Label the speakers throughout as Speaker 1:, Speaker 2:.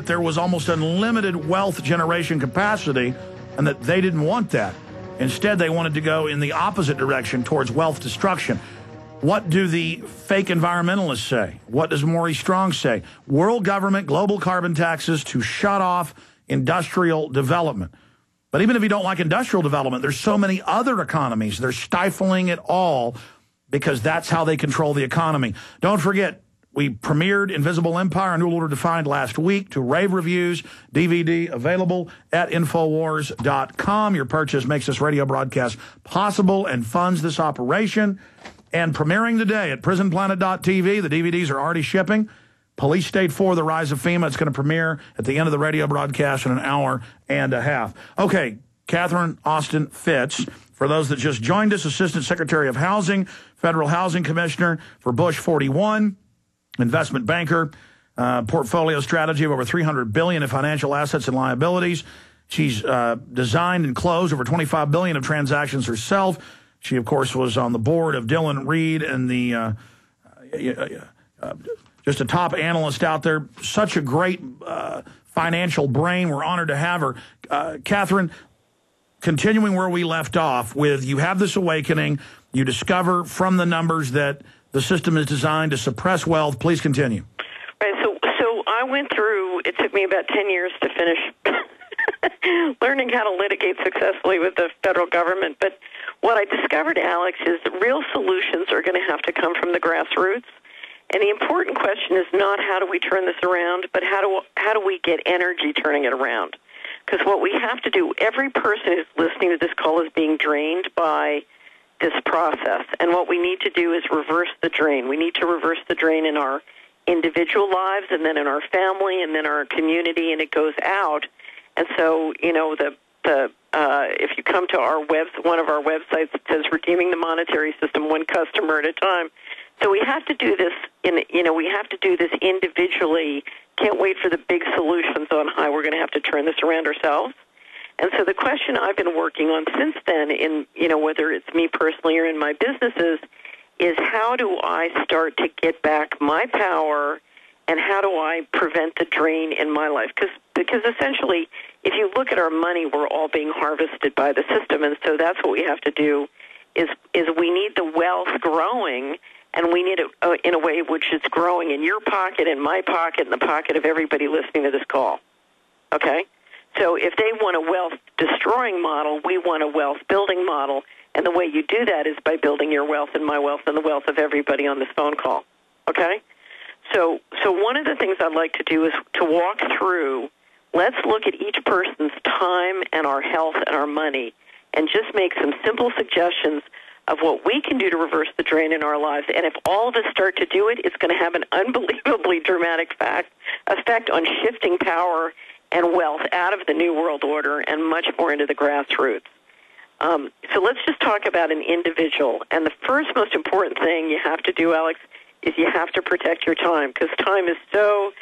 Speaker 1: that there was almost unlimited wealth generation capacity and that they didn't want that. Instead, they wanted to go in the opposite direction towards wealth destruction. What do the fake environmentalists say? What does Maurice Strong say? World government, global carbon taxes to shut off industrial development. But even if you don't like industrial development, there's so many other economies. They're stifling it all because that's how they control the economy. Don't forget, we premiered Invisible Empire, A New Order Defined last week to rave reviews, DVD available at Infowars.com. Your purchase makes this radio broadcast possible and funds this operation. And premiering today at PrisonPlanet.tv. The DVDs are already shipping. Police State 4, The Rise of FEMA. It's going to premiere at the end of the radio broadcast in an hour and a half. Okay, Catherine Austin Fitts, for those that just joined us, Assistant Secretary of Housing, Federal Housing Commissioner for Bush 41, investment banker, portfolio strategy of over $300 billion in financial assets and liabilities. She's designed and closed over $25 billion of transactions herself. She, of course, was on the board of Dillon Reed and the just a top analyst out there. Such a great financial brain. We're honored to have her. Catherine, continuing where we left off with, you have this awakening. You discover from the numbers that the system is designed to suppress wealth. Please continue.
Speaker 2: Right. So I went through, it took me about 10 years to finish learning how to litigate successfully with the federal government. But what I discovered, Alex, is that real solutions are going to have to come from the grassroots. And the important question is not how do we turn this around, but how do we get energy turning it around? Because what we have to do, every person who's listening to this call is being drained by this process. And what we need to do is reverse the drain. We need to reverse the drain in our individual lives and then in our family and then our community, and it goes out. And so, you know, if you come to our one of our websites, it says redeeming the monetary system one customer at a time. So we have to do this we have to do this individually. Can't wait for the big solutions on how we're going to have to turn this around ourselves. And so the question I've been working on since then, in whether it's me personally or in my businesses, is how do I start to get back my power, and how do I prevent the drain in my life? Because essentially, if you look at our money, we're all being harvested by the system, and so that's what we have to do. Is we need the wealth growing, and we need it in a way which is growing in your pocket, in my pocket, in the pocket of everybody listening to this call. Okay? So if they want a wealth-destroying model, we want a wealth-building model, and the way you do that is by building your wealth and my wealth and the wealth of everybody on this phone call. Okay? So one of the things I'd like to do is to walk through, let's look at each person's time and our health and our money and just make some simple suggestions of what we can do to reverse the drain in our lives. And if all of us start to do it, it's going to have an unbelievably dramatic effect on shifting power and wealth out of the New World Order and much more into the grassroots. So let's just talk about an individual. And the first most important thing you have to do, Alex, is you have to protect your time, because time is so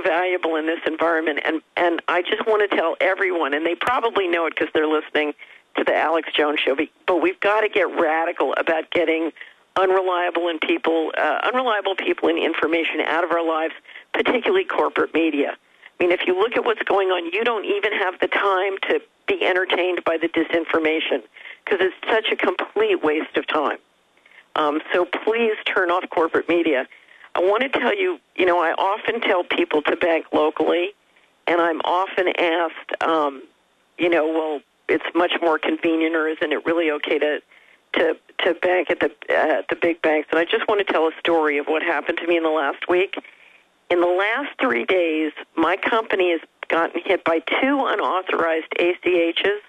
Speaker 2: valuable in this environment. And I just want to tell everyone, and they probably know it because they're listening to the Alex Jones Show, but we've got to get radical about getting unreliable people and information out of our lives, particularly corporate media. I mean, if you look at what's going on, you don't even have the time to be entertained by the disinformation because it's such a complete waste of time. So please turn off corporate media. I want to tell you, I often tell people to bank locally, and I'm often asked, well, it's much more convenient, or isn't it really okay to bank at the big banks? And I just want to tell a story of what happened to me in the last week. In the last 3 days, my company has gotten hit by 2 unauthorized ACHs,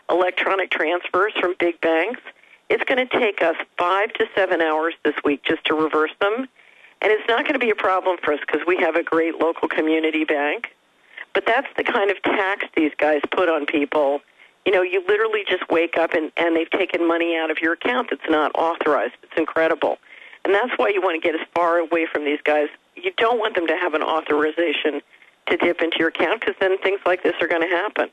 Speaker 2: electronic transfers from big banks. It's going to take us 5 to 7 hours this week just to reverse them. And it's not going to be a problem for us because we have a great local community bank. But that's the kind of tax these guys put on people. You literally just wake up and they've taken money out of your account that's not authorized. It's incredible. And that's why you want to get as far away from these guys. You don't want them to have an authorization to dip into your account, because then things like this are going to happen.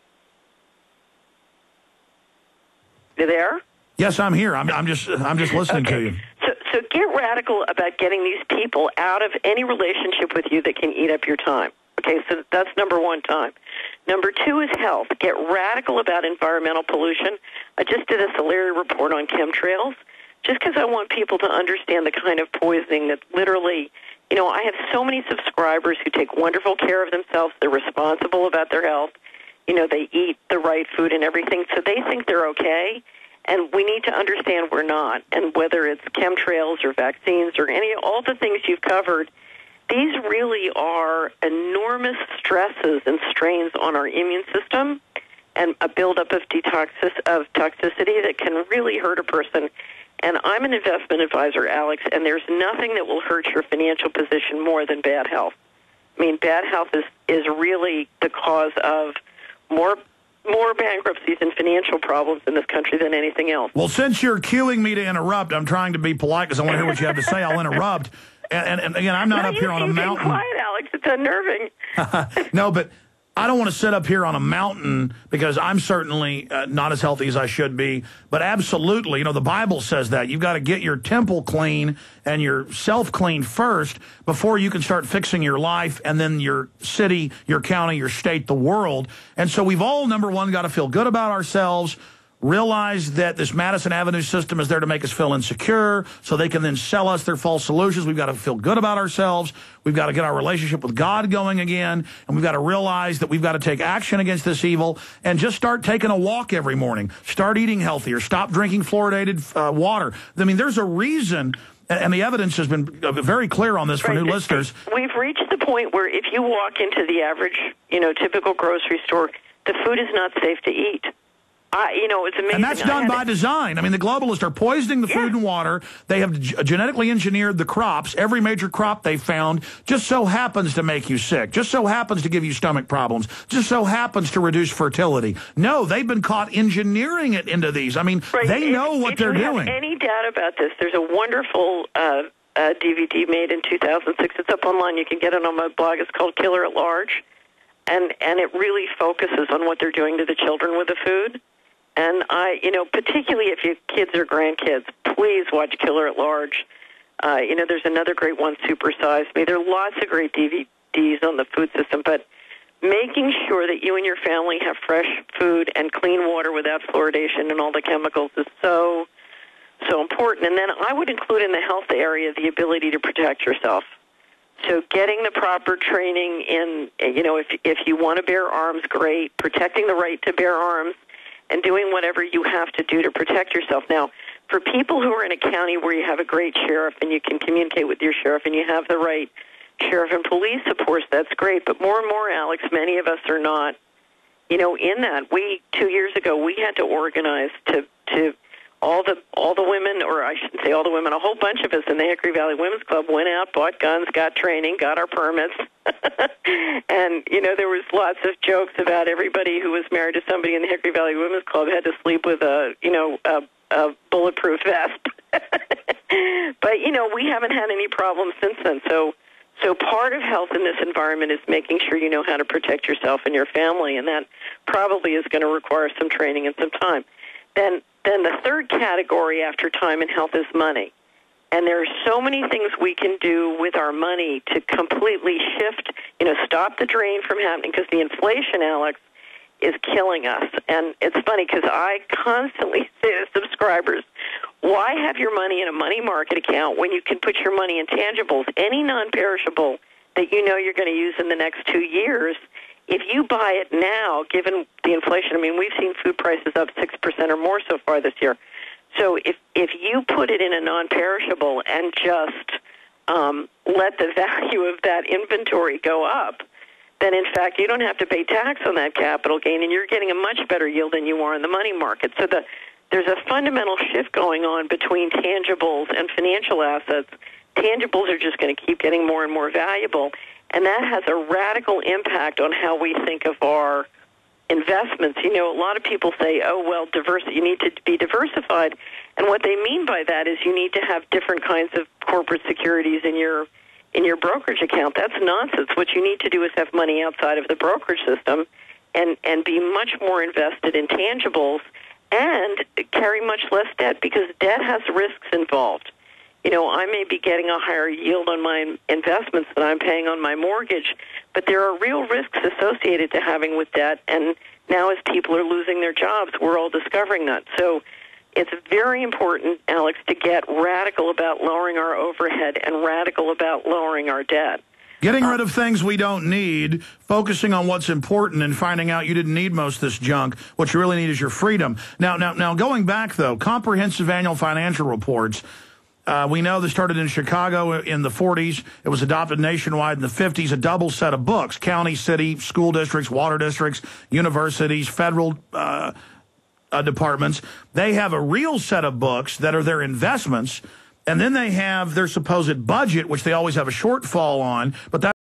Speaker 2: You there?
Speaker 1: Yes, I'm here. I'm just listening to you.
Speaker 2: So get radical about getting these people out of any relationship with you that can eat up your time. Okay, so that's number one time. Number two is health. Get radical about environmental pollution. I just did a Solari report on chemtrails, just because I want people to understand the kind of poisoning that literally, I have so many subscribers who take wonderful care of themselves. They're responsible about their health. They eat the right food and everything, so they think they're okay. And we need to understand we're not. And whether it's chemtrails or vaccines or all the things you've covered, these really are enormous stresses and strains on our immune system and a buildup of toxicity that can really hurt a person. And I'm an investment advisor, Alex, and there's nothing that will hurt your financial position more than bad health. I mean, bad health is really the cause of more bankruptcies and financial problems in this country than anything else.
Speaker 1: Well, since you're cueing me to interrupt, I'm trying to be polite because I want to hear what you have to say. I'll interrupt. And again, I'm not up here on a mountain.
Speaker 2: Quiet, Alex. It's unnerving.
Speaker 1: No, but I don't want to sit up here on a mountain because I'm certainly not as healthy as I should be. But absolutely, the Bible says that. You've got to get your temple clean and your self clean first before you can start fixing your life and then your city, your county, your state, the world. And so we've all, number one, got to feel good about ourselves. Realize that this Madison Avenue system is there to make us feel insecure so they can then sell us their false solutions. We've got to feel good about ourselves. We've got to get our relationship with God going again. And we've got to realize that we've got to take action against this evil and just start taking a walk every morning. Start eating healthier. Stop drinking fluoridated water. I mean, there's a reason, and the evidence has been very clear on this for new listeners.
Speaker 2: We've reached the point where if you walk into the average, typical grocery store, the food is not safe to eat. It's amazing.
Speaker 1: And that's done by design. I mean, the globalists are poisoning the food and water. They have genetically engineered the crops. Every major crop they found just so happens to make you sick, just so happens to give you stomach problems, just so happens to reduce fertility. No, they've been caught engineering it into these. I mean, they know what they're doing.
Speaker 2: If you have any doubt about this, there's a wonderful DVD made in 2006. It's up online. You can get it on my blog. It's called Killer at Large. And it really focuses on what they're doing to the children with the food. And particularly if you have kids or grandkids, please watch Killer at Large. There's another great one, Super Size Me. There are lots of great DVDs on the food system, but making sure that you and your family have fresh food and clean water without fluoridation and all the chemicals is so important. And then I would include in the health area the ability to protect yourself. So getting the proper training in, if you want to bear arms, great. Protecting the right to bear arms. And doing whatever you have to do to protect yourself. Now, for people who are in a county where you have a great sheriff and you can communicate with your sheriff and you have the right sheriff and police support, that's great. But more and more, Alex, many of us are not, in that. 2 years ago, we had to organize to all the women, or I shouldn't say all the women, a whole bunch of us in the Hickory Valley Women's Club went out, bought guns, got training, got our permits. And, there was lots of jokes about everybody who was married to somebody in the Hickory Valley Women's Club had to sleep with a bulletproof vest. But, we haven't had any problems since then. So part of health in this environment is making sure you know how to protect yourself and your family, and that probably is going to require some training and some time. Then the third category after time and health is money. And there are so many things we can do with our money to completely shift, stop the drain from happening, because the inflation, Alex, is killing us. And it's funny because I constantly say to subscribers, why have your money in a money market account when you can put your money in tangibles, any non-perishable that you know you're going to use in the next 2 years? If you buy it now, given the inflation, I mean, we've seen food prices up 6% or more so far this year. So if you put it in a non-perishable and just let the value of that inventory go up, then in fact you don't have to pay tax on that capital gain, and you're getting a much better yield than you are in the money market. So there's a fundamental shift going on between tangibles and financial assets. Tangibles are just going to keep getting more and more valuable, and that has a radical impact on how we think of our investments. A lot of people say, oh, well, you need to be diversified. And what they mean by that is you need to have different kinds of corporate securities in your brokerage account. That's nonsense. What you need to do is have money outside of the brokerage system and be much more invested in tangibles and carry much less debt, because debt has risks involved. you know, I may be getting a higher yield on my investments than I'm paying on my mortgage, but there are real risks associated to having with debt, and now as people are losing their jobs, we're all discovering that. So it's very important, Alex, to get radical about lowering our overhead and radical about lowering our debt.
Speaker 1: Getting rid of things we don't need, focusing on what's important, and finding out you didn't need most of this junk. What you really need is your freedom. Now, going back, though, comprehensive annual financial reports, we know this started in Chicago in the 40s. It was adopted nationwide in the 50s, a double set of books, county, city, school districts, water districts, universities, federal departments. They have a real set of books that are their investments, and then they have their supposed budget, which they always have a shortfall on, but that